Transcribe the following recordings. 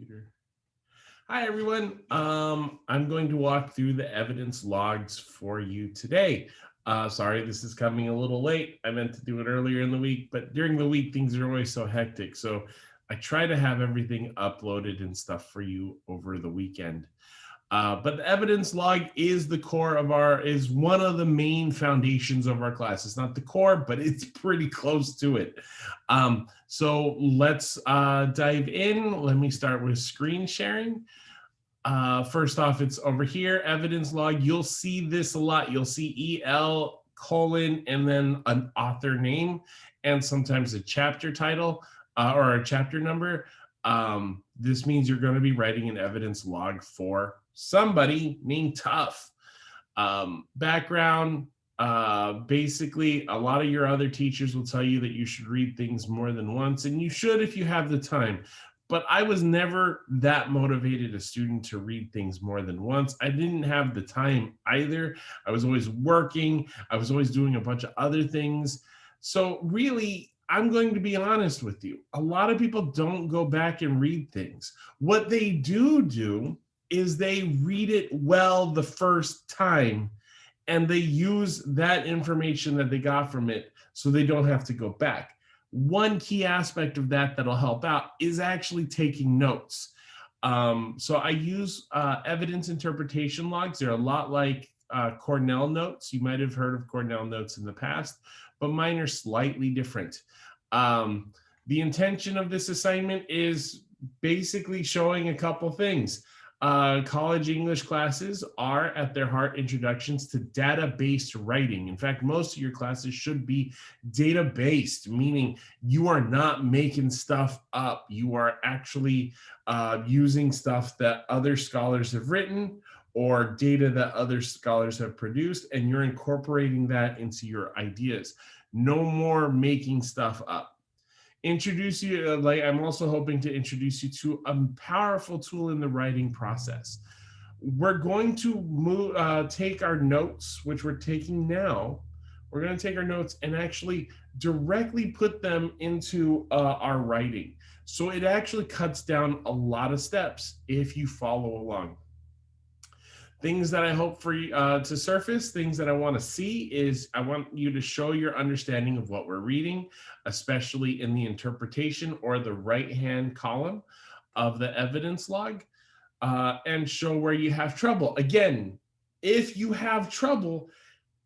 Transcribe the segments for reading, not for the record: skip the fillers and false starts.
computer. Hi, everyone. I'm going to walk through the evidence logs for you today. Sorry, this is coming a little late. I meant to do it earlier in the week, but during the week, things are always so hectic. So I try to have everything uploaded and stuff for you over the weekend. But the evidence log is is one of the main foundations of our class. It's not the core, but it's pretty close to it. So let's dive in. Let me start with screen sharing. First off, it's over here, evidence log. You'll see this a lot. You'll see EL colon and then an author name and sometimes a chapter title or a chapter number. This means you're going to be writing an evidence log for somebody named Tough. Background, basically, a lot of your other teachers will tell you that you should read things more than once, and you should if you have the time. But I was never that motivated a student to read things more than once. I didn't have the time either. I was always working. I was always doing a bunch of other things. So really, I'm going to be honest with you. A lot of people don't go back and read things. What they do is they read it well the first time and they use that information that they got from it so they don't have to go back. One key aspect of that that'll help out is actually taking notes. So I use evidence interpretation logs. They're a lot like Cornell notes. You might have heard of Cornell notes in the past, but mine are slightly different. The intention of this assignment is basically showing a couple things. College English classes are at their heart introductions to data-based writing. In fact, most of your classes should be data-based, meaning you are not making stuff up. You are actually using stuff that other scholars have written or data that other scholars have produced, and you're incorporating that into your ideas. No more making stuff up. I'm also hoping to introduce you to a powerful tool in the writing process. We're going to take our notes, which we're taking now. We're going to take our notes and actually directly put them into our writing. So it actually cuts down a lot of steps if you follow along. Things that I hope for to surface, things that I want to see is I want you to show your understanding of what we're reading, especially in the interpretation or the right-hand column of the evidence log, and show where you have trouble. Again, if you have trouble,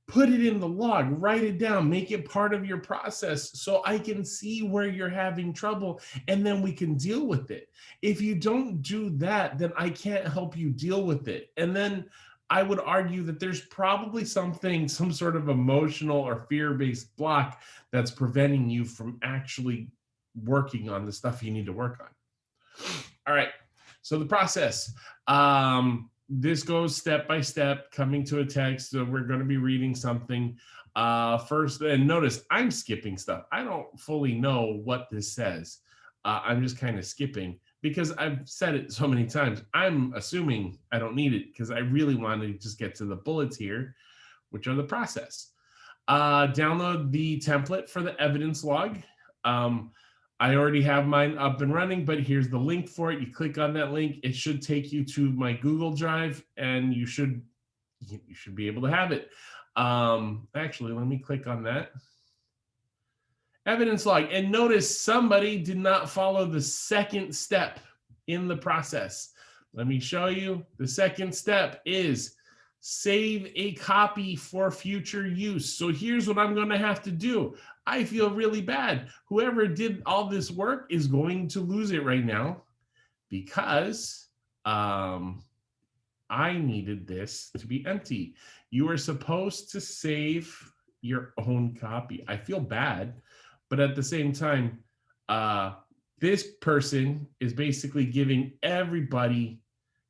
put it in the log, write it down, make it part of your process so I can see where you're having trouble and then we can deal with it. If you don't do that, then I can't help you deal with it. And then I would argue that there's probably some sort of emotional or fear-based block that's preventing you from actually working on the stuff you need to work on. All right, so the process. This goes step by step, coming to a text. So we're going to be reading something first. And notice I'm skipping stuff. I don't fully know what this says. I'm just kind of skipping because I've said it so many times. I'm assuming I don't need it because I really want to just get to the bullets here, which are the process. Download the template for the evidence log. I already have mine up and running, but here's the link for it. You click on that link, it should take you to my Google Drive, and you should be able to have it. Actually, let me click on that. Evidence log, and notice somebody did not follow the second step in the process. Let me show you. The second step is save a copy for future use. So here's what I'm going to have to do. I feel really bad. Whoever did all this work is going to lose it right now because I needed this to be empty. You are supposed to save your own copy. I feel bad, but at the same time, this person is basically giving everybody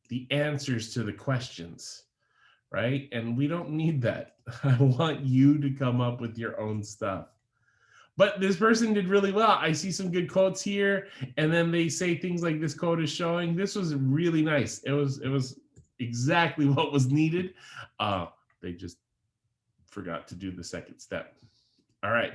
the answers to the questions, right? And we don't need that. I want you to come up with your own stuff. But this person did really well. I see some good quotes here, and then they say things like this quote is showing. This was really nice. It was exactly what was needed. They just forgot to do the second step. All right.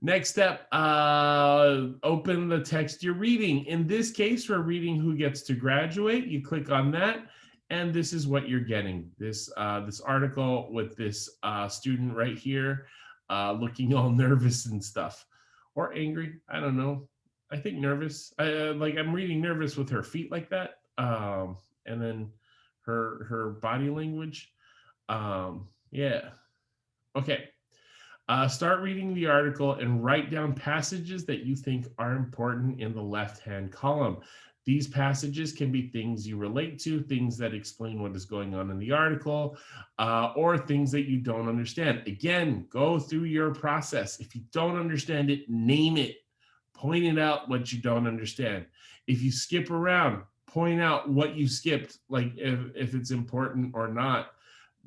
Next step, open the text you're reading. In this case, we're reading Who Gets to Graduate. You click on that, and this is what you're getting. This article with this student right here looking all nervous and stuff. Or angry, I don't know. I think nervous. I'm reading nervous with her feet like that. And then her body language. Yeah. Okay. Start reading the article and write down passages that you think are important in the left-hand column. These passages can be things you relate to, things that explain what is going on in the article, or things that you don't understand. Again, go through your process. If you don't understand it, name it. Point it out what you don't understand. If you skip around, point out what you skipped, like if it's important or not.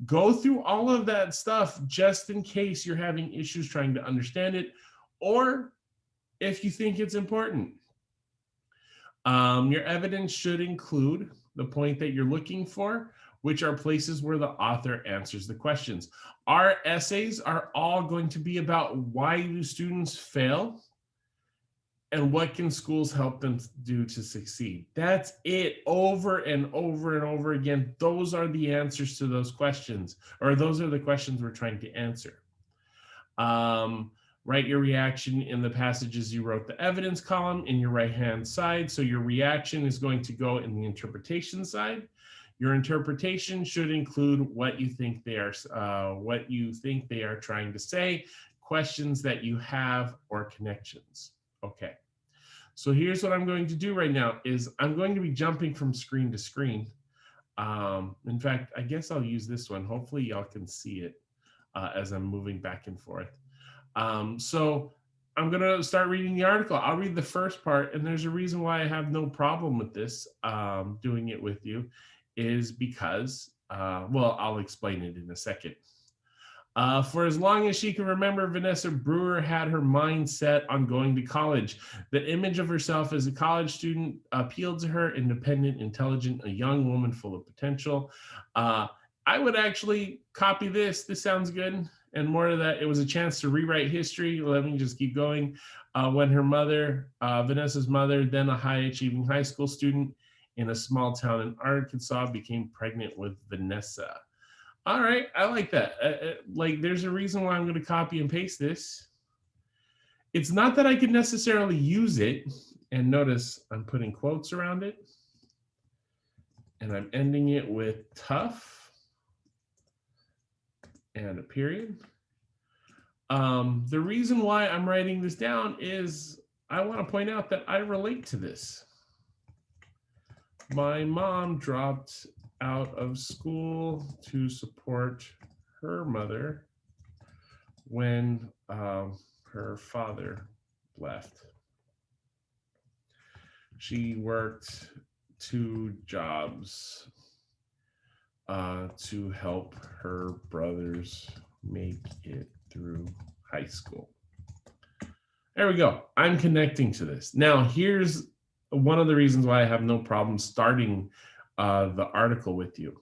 Go through all of that stuff just in case you're having issues trying to understand it, or if you think it's important. Your evidence should include the point that you're looking for, which are places where the author answers the questions. Our essays are all going to be about why do students fail and what can schools help them do to succeed. That's it, over and over and over again. Those are the answers to those questions, or those are the questions we're trying to answer. Write your reaction in the passages you wrote the evidence column in your right-hand side. So your reaction is going to go in the interpretation side. Your interpretation should include what you think they are trying to say, questions that you have, or connections. Okay, so here's what I'm going to do right now is I'm going to be jumping from screen to screen. In fact, I guess I'll use this one. Hopefully y'all can see it as I'm moving back and forth. So I'm going to start reading the article. I'll read the first part, and there's a reason why I have no problem with this, doing it with you, is because, well, I'll explain it in a second. For as long as she can remember, Vanessa Brewer had her mind set on going to college. The image of herself as a college student appealed to her, independent, intelligent, a young woman full of potential. I would actually copy this. This sounds good. And more of that, it was a chance to rewrite history. Let me just keep going. When her mother, Vanessa's mother, then a high-achieving high school student in a small town in Arkansas, became pregnant with Vanessa. All right, I like that. Like, there's a reason why I'm going to copy and paste this. It's not that I could necessarily use it. And notice I'm putting quotes around it. And I'm ending it with tough and a period. The reason why I'm writing this down is I want to point out that I relate to this. My mom dropped out of school to support her mother when her father left. She worked 2 jobs to help her brothers make it through high school. There we go. I'm connecting to this. Now, here's one of the reasons why I have no problem starting the article with you.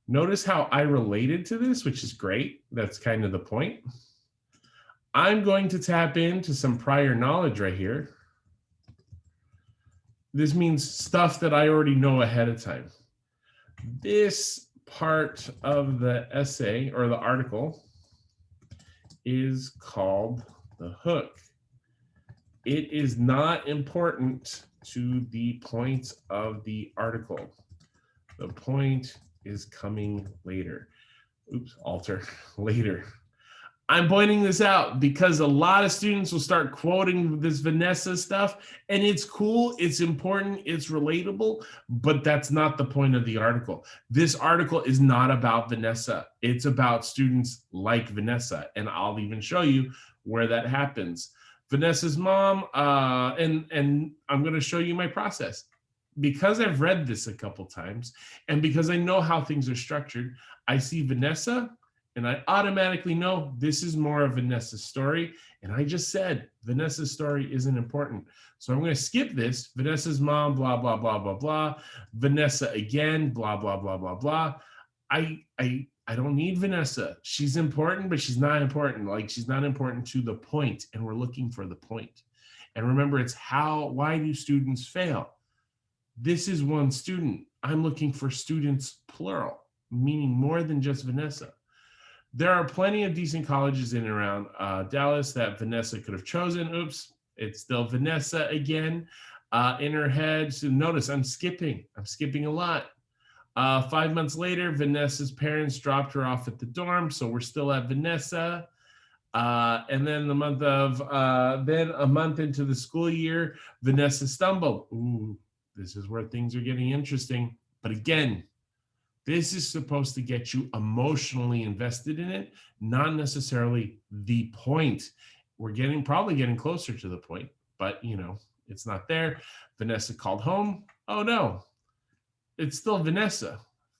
Notice how I related to this, which is great. That's kind of the point. I'm going to tap into some prior knowledge right here. This means stuff that I already know ahead of time. This part of the essay or the article is called the hook. It is not important to the point of the article. The point is coming later. Oops, alter, later. I'm pointing this out because a lot of students will start quoting this Vanessa stuff, and it's cool, it's important, it's relatable, but that's not the point of the article. This article is not about Vanessa. It's about students like Vanessa, and I'll even show you where that happens. Vanessa's mom, and I'm going to show you my process. Because I've read this a couple times, and because I know how things are structured, I see Vanessa, and I automatically know this is more of Vanessa's story. And I just said Vanessa's story isn't important. So I'm going to skip this. Vanessa's mom, blah, blah, blah, blah, blah. Vanessa again, blah, blah, blah, blah, blah. I I don't need Vanessa. She's important, but she's not important. Like, she's not important to the point, and we're looking for the point. And remember, it's why do students fail? This is one student. I'm looking for students, plural, meaning more than just Vanessa. There are plenty of decent colleges in and around Dallas that Vanessa could have chosen. Oops, it's still Vanessa again in her head. So notice I'm skipping a lot. 5 months later, Vanessa's parents dropped her off at the dorm, so we're still at Vanessa. And then a month into the school year, Vanessa stumbled. Ooh, this is where things are getting interesting. But again, this is supposed to get you emotionally invested in it, not necessarily the point. We're probably getting closer to the point, but it's not there. Vanessa called home. Oh no, it's still Vanessa.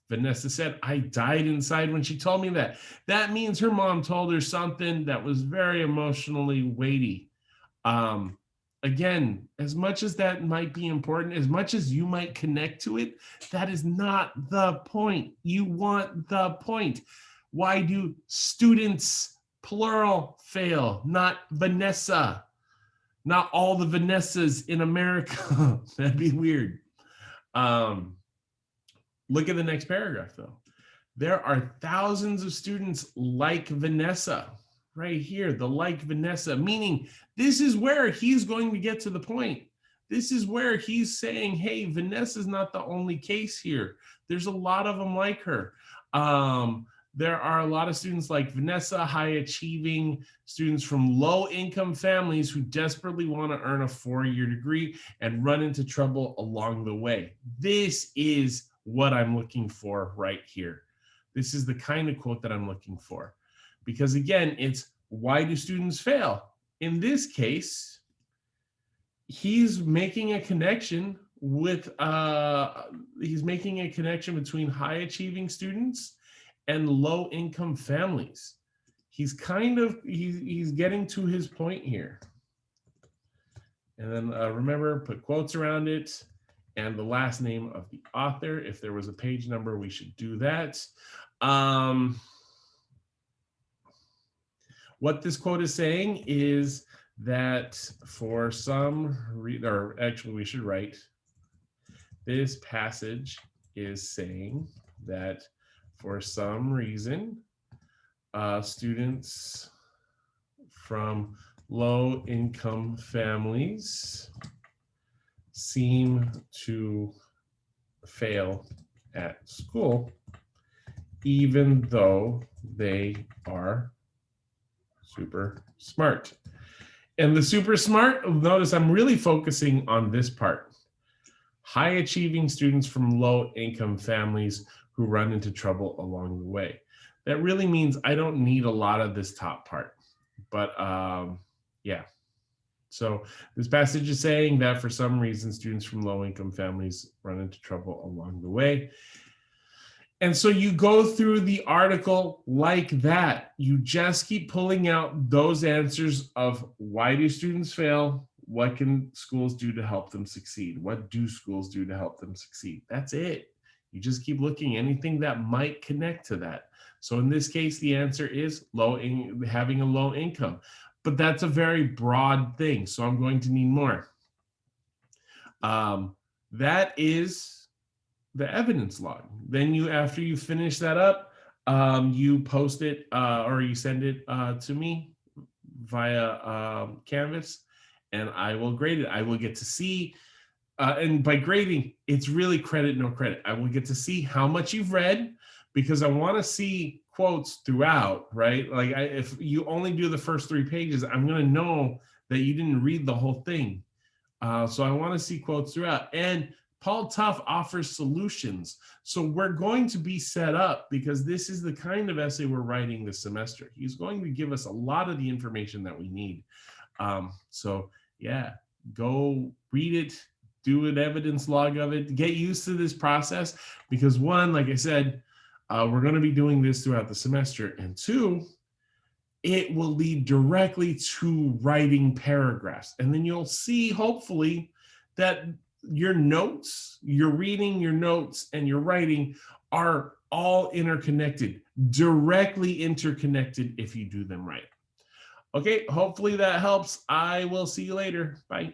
Vanessa said, I died inside when she told me that. That means her mom told her something that was very emotionally weighty. Again, as much as that might be important, as much as you might connect to it, that is not the point. You want the point. Why do students, plural, fail? Not Vanessa. Not all the Vanessas in America. That'd be weird. Look at the next paragraph, though. There are thousands of students like Vanessa. Right here, the like Vanessa, meaning this is where he's going to get to the point. This is where he's saying, hey, Vanessa's not the only case here. There's a lot of them like her. There are a lot of students like Vanessa, high achieving students from low income families who desperately want to earn a 4-year degree and run into trouble along the way. This is what I'm looking for right here. This is the kind of quote that I'm looking for. Because again, it's why do students fail? In this case, he's making a connection with between high achieving students and low income families. He's getting to his point here. And then remember, put quotes around it and the last name of the author. If there was a page number, we should do that. What this quote is saying is that for some reason, or actually we should write, this passage is saying that for some reason, students from low-income families seem to fail at school, even though they are super smart. And the super smart, notice I'm really focusing on this part. High achieving students from low income families who run into trouble along the way. That really means I don't need a lot of this top part, but yeah. So this passage is saying that for some reason, students from low income families run into trouble along the way. And so you go through the article like that. You just keep pulling out those answers of why do students fail? What can schools do to help them succeed? What do schools do to help them succeed? That's it. You just keep looking, anything that might connect to that. So in this case, the answer is having a low income. But that's a very broad thing. So I'm going to need more. That is the evidence log. Then after you finish that up, you post it or you send it to me via Canvas, and I will grade it. I will get to see, and by grading, it's really credit, no credit. I will get to see how much you've read, because I want to see quotes throughout, right? Like if you only do the first 3 pages, I'm going to know that you didn't read the whole thing. So I want to see quotes throughout. And Paul Tough offers solutions. So we're going to be set up, because this is the kind of essay we're writing this semester. He's going to give us a lot of the information that we need. So yeah, go read it, do an evidence log of it, get used to this process, because one, like I said, we're going to be doing this throughout the semester, and 2, it will lead directly to writing paragraphs. And then you'll see, hopefully, that your notes, your reading, your notes, and your writing are all interconnected, directly interconnected if you do them right. Okay, hopefully that helps. I will see you later. Bye.